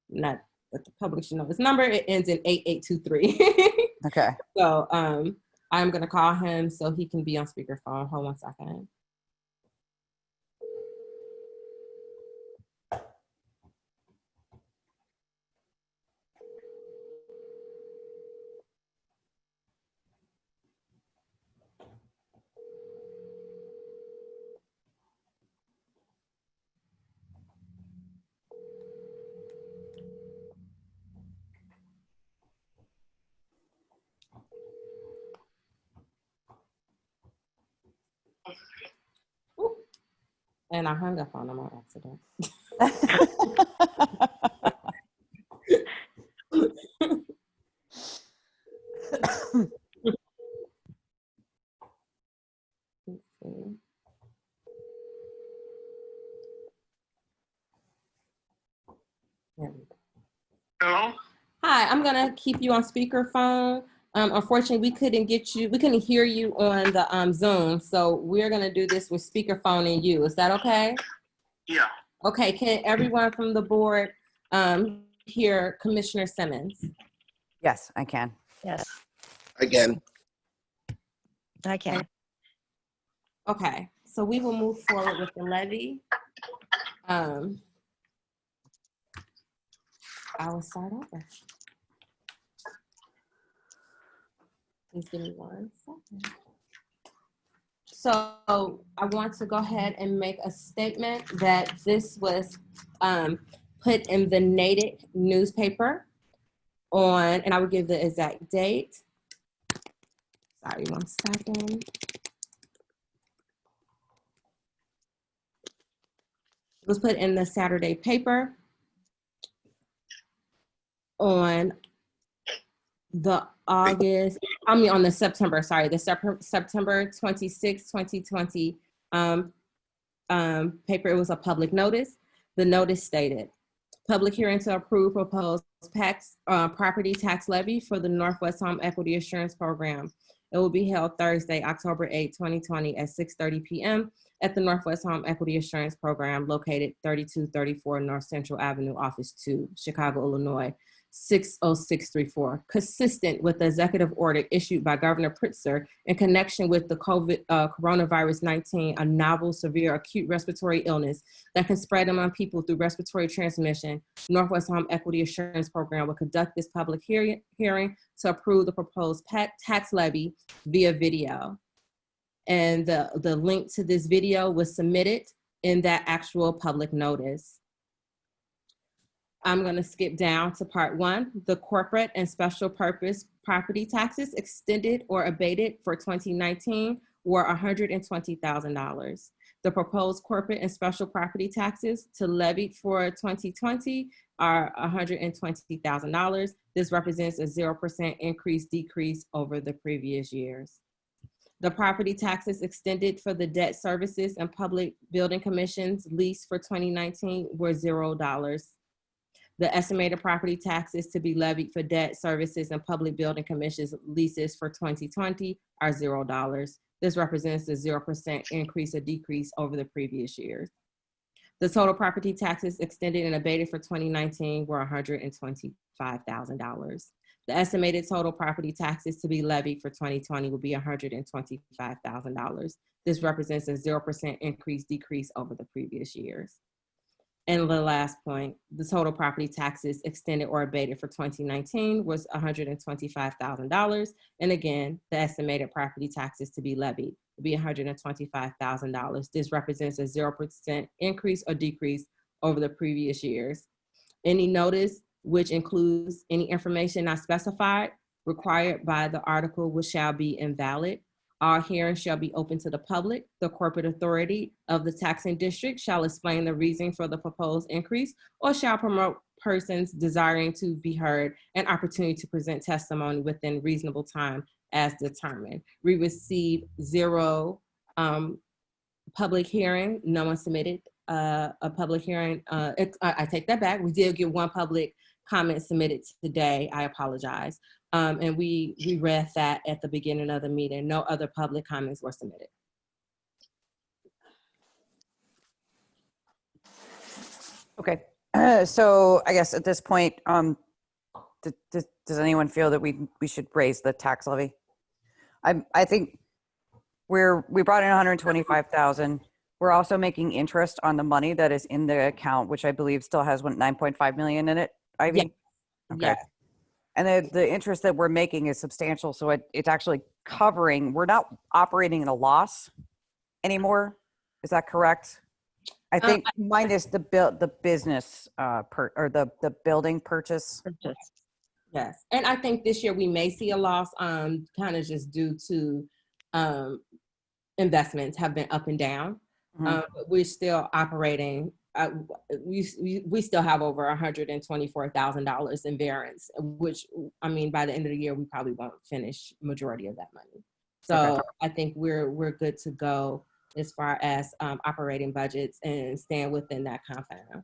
that the public should know his number. It ends in 8823. Okay. So I'm gonna call him so he can be on speakerphone. Hold 1 second. Ooh. And I hung up on him on accident. Let's see. There we go. Hello? Hi, I'm gonna keep you on speakerphone. Unfortunately, we couldn't hear you on the Zoom, so we're gonna do this with speakerphone and you. Is that okay? Yeah. Okay, can everyone from the board hear Commissioner Simmons? Yes, I can. Yes, Again, I can. Okay, so we will move forward with the levy. I will start over. Please give me 1 second. So I want to go ahead and make a statement that this was put in the Natick newspaper on, and I will give the exact date. Sorry, 1 second. It was put in the Saturday paper on the September 26, 2020 paper. It was a public notice. The notice stated, public hearing to approve proposed property tax levy for the Northwest Home Equity Assurance Program. It will be held Thursday, October 8, 2020 at 6:30 p.m. at the Northwest Home Equity Assurance Program located 3234 North Central Avenue, Office 2, Chicago, Illinois, 60634, consistent with the executive order issued by Governor Pritzker in connection with the coronavirus-19, a novel, severe, acute respiratory illness that can spread among people through respiratory transmission. Northwest Home Equity Assurance Program will conduct this public hearing to approve the proposed tax levy via video. And the link to this video was submitted in that actual public notice. I'm going to skip down to part 1. The corporate and special purpose property taxes extended or abated for 2019 were $120,000. The proposed corporate and special property taxes to levy for 2020 are $120,000. This represents a 0% decrease over the previous years. The property taxes extended for the debt services and public building commissions lease for 2019 were $0. The estimated property taxes to be levied for debt services and public building commissions leases for 2020 are $0. This represents a 0% increase or decrease over the previous years. The total property taxes extended and abated for 2019 were $125,000. The estimated total property taxes to be levied for 2020 will be $125,000. This represents a 0% increase, decrease over the previous years. And the last point, the total property taxes extended or abated for 2019 was $125,000. And again, the estimated property taxes to be levied will be $125,000. This represents a 0% increase or decrease over the previous years. Any notice, which includes any information not specified, required by the article, which shall be invalid. All hearings shall be open to the public. The corporate authority of the taxing district shall explain the reason for the proposed increase or shall promote persons desiring to be heard an opportunity to present testimony within reasonable time as determined. We received 0 public hearing. No one submitted a public hearing. I take that back. We did get 1 public comment submitted today. I apologize. And we read that at the beginning of the meeting. No other public comments were submitted. Okay, so I guess at this point, does anyone feel that we should raise the tax levy? I think we brought in 125,000. We're also making interest on the money that is in the account, which I believe still has 9.5 million in it, Ivy? Yeah. Okay. Yes. And the interest that we're making is substantial, so it's actually covering, we're not operating at a loss anymore. Is that correct? I think minus the business or the building purchase. Yes, and I think this year we may see a loss, kind of just due to investments have been up and down. But we're still operating. We still have over $124,000 in variance, which I mean, by the end of the year, we probably won't finish majority of that money. So Okay. I think we're good to go as far as operating budgets and staying within that confines.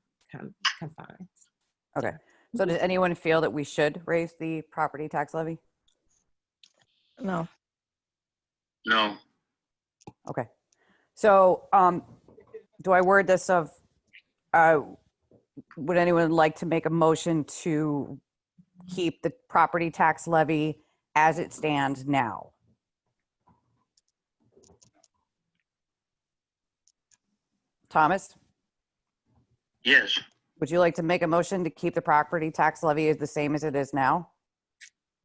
Okay. So does anyone feel that we should raise the property tax levy? No. No. Okay. So do I word this of, would anyone like to make a motion to keep the property tax levy as it stands now? Thomas, Yes. would you like to make a motion to keep the property tax levy as the same as it is now?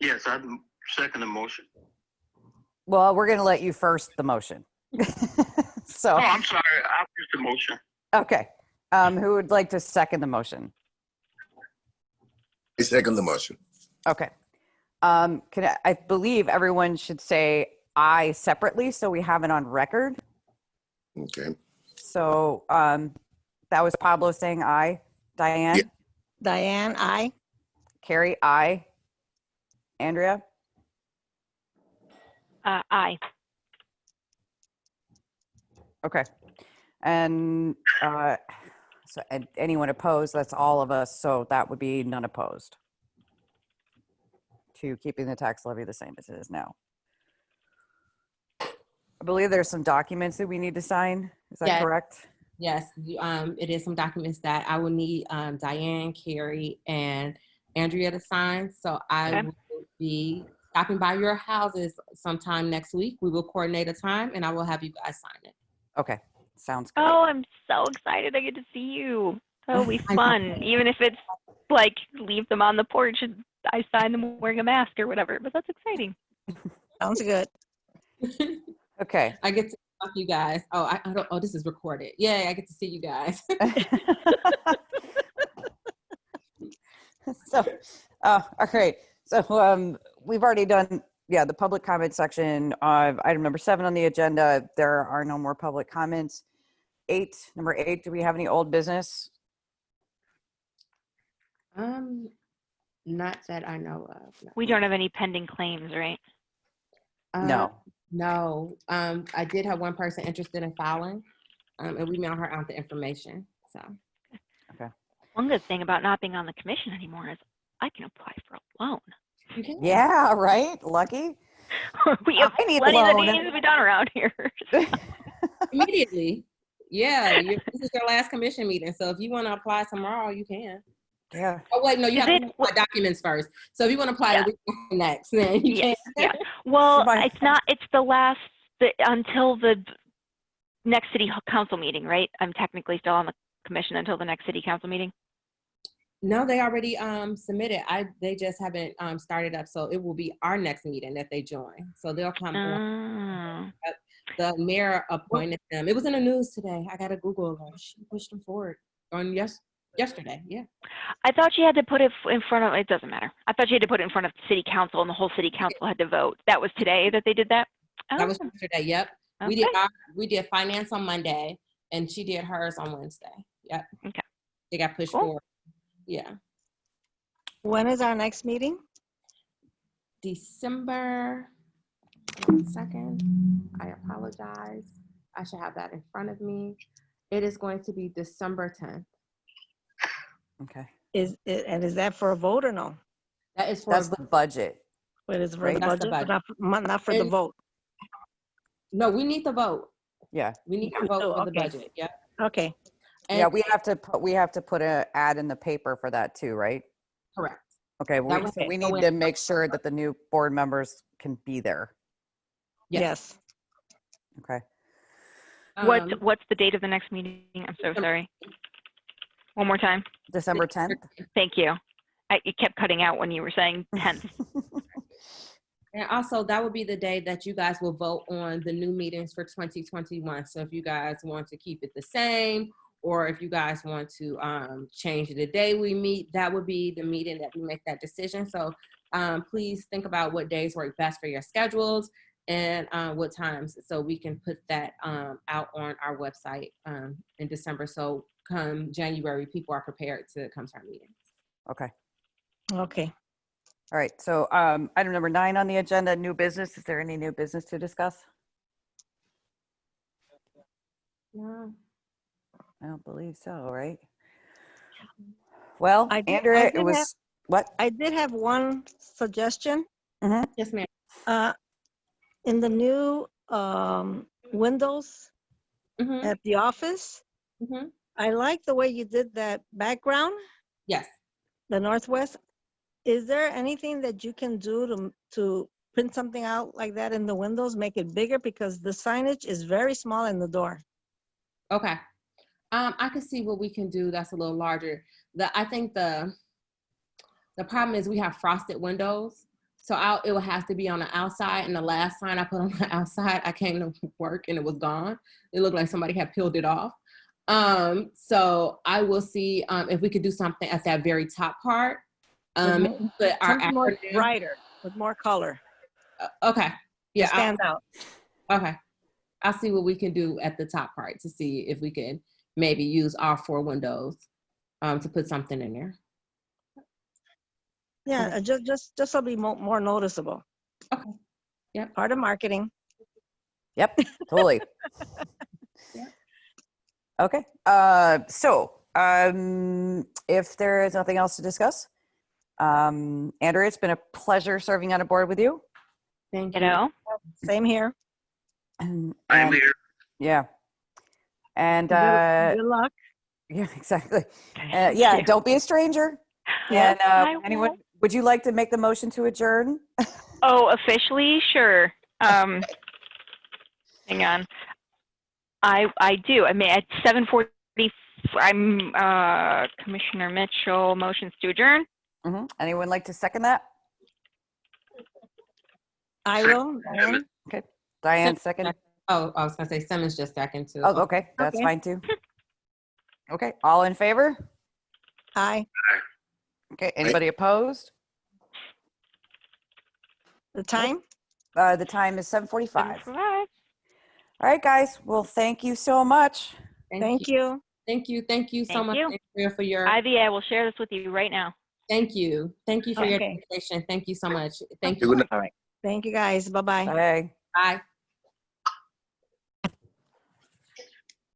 Yes, I second the motion. Well, we're going to let you first the motion. So, Oh, I'm sorry. I missed the motion. okay. Who would like to second the motion? I second the motion. Okay. I believe everyone should say aye separately so we have it on record. Okay. So that was Pablo saying aye. Diane? Yeah. Diane, aye. Carrie, aye. Andrea? Aye. Okay. And anyone opposed? That's all of us. So that would be none opposed to keeping the tax levy the same as it is now. I believe there's some documents that we need to sign. Is that Yes. correct? Yes, it is some documents that I will need Diane, Carrie, and Andrea to sign. So I Okay. will be stopping by your houses sometime next week. We will coordinate a time and I will have you guys sign it. Okay. Sounds good. Oh, I'm so excited I get to see you. That'll be I know. fun. Even if it's like leave them on the porch and I sign them wearing a mask or whatever, but that's exciting. Sounds good. Okay. I get to talk to you guys. Oh, I don't. Oh, this is recorded. Yay! I get to see you guys. So, all right. So we've already done, the public comment section of item number 7 on the agenda. There are no more public comments. Number 8, do we have any old business? Not that I know of. No. We don't have any pending claims, right? No. No, I did have one person interested in filing, and we mailed her out the information, so. One good thing about not being on the commission anymore is I can apply for a loan. You can. Yeah, right? Lucky. We have I need a plenty of loan. that needs to be done around here. Immediately. Yeah, this is your last commission meeting, so if you want to apply tomorrow, you can. Yeah. Oh, wait, no, you Is have it- to apply documents first. So if you want to apply Yeah. the week next, then you Yes, can. yeah. Well, She might- it's not, it's until the next city council meeting, right? I'm technically still on the commission until the next city council meeting. No, they already submitted. They just haven't started up, so it will be our next meeting that they join. So they'll come on. Oh. The mayor appointed them. It was in the news today. I got to Google her. She pushed them forward on yesterday. Yeah. I thought you had to put it in front of, it doesn't matter. I thought you had to put it in front of the city council and the whole city council had to vote. That was today that they did that? That was Oh, yesterday. Yep. okay. We did finance on Monday, and she did hers on Wednesday. Yep. Okay. They got pushed Cool. forward. Yeah. When is our next meeting? December. 1 second. I apologize. I should have that in front of me. It is going to be December 10th. Okay. Is that for a vote or no? That is for That's the budget. It is for Right. the That's the budget, but not for the And- vote. no. We need to vote. Yeah. We need to vote Oh, for the okay. budget. Yep. Okay, Yeah, And- we have to put an ad in the paper for that too, right? correct. Okay, That was- so we so need when- to make sure that the new board members can be there. yes. Okay. What's the date of the next meeting? I'm so sorry. One more time. December 10th? Thank you. It kept cutting out when you were saying 10th. And also, that would be the day that you guys will vote on the new meetings for 2021. So if you guys want to keep it the same, or if you guys want to change the day we meet, that would be the meeting that we make that decision. So please think about what days work best for your schedules and what times, so we can put that out on our website in December. So come January, people are prepared to come to our meetings. Okay. Okay. All right. So item number 9 on the agenda, new business. Is there any new business to discuss? No. I don't believe so, right? Well, I did- Andrea, I it did was have- what? I did have one suggestion. Yes, ma'am. In the new windows Mhm, at the office, mhm. I like the way you did that background, Yes. the Northwest. Is there anything that you can do to print something out like that in the windows, make it bigger? Because the signage is very small in the door. Okay. I can see what we can do that's a little larger. I think the problem is we have frosted windows, so it will have to be on the outside. And the last sign I put on the outside, I came to work and it was gone. It looked like somebody had peeled it off. So I will see if we could do something at that very top part. But our Something more acronym. brighter, with more color. Okay. To Yeah. stand out. Okay. I'll see what we can do at the top part to see if we can maybe use all 4 windows to put something in there. Yeah, just so be more noticeable. Okay. Yep. Part of marketing. Yep, totally. Yeah. Okay. So if there is nothing else to discuss, Andrea, it's been a pleasure serving on a board with you. Thank You you. know? Same here. And, I'm here. yeah. And Good luck. yeah, exactly. Thank Yeah, you. don't be a stranger. Yeah, And I anyone, won't. would you like to make the motion to adjourn? Oh, officially? Sure. Hang on. I do. I mean, at 7:40, I'm Commissioner Mitchell, motions to adjourn. Mhm. Anyone like to second that? I will. Diane. Diane, second. Oh, I was gonna say Simmons just second too. Oh, okay, that's Okay. fine too. Okay, all in favor? Aye. Okay, anybody opposed? The time? The time is 7:45. 7:45. All right, guys. Well, thank you so much. Thank you. Thank you. Thank you so Thank much, you. Andrea, for your. Ivy, I will share this with you right now. Thank you. Thank you for your Okay. dedication. Thank you so much. Thank Good you. night. All right. Thank you, guys. Bye-bye. Bye. Bye.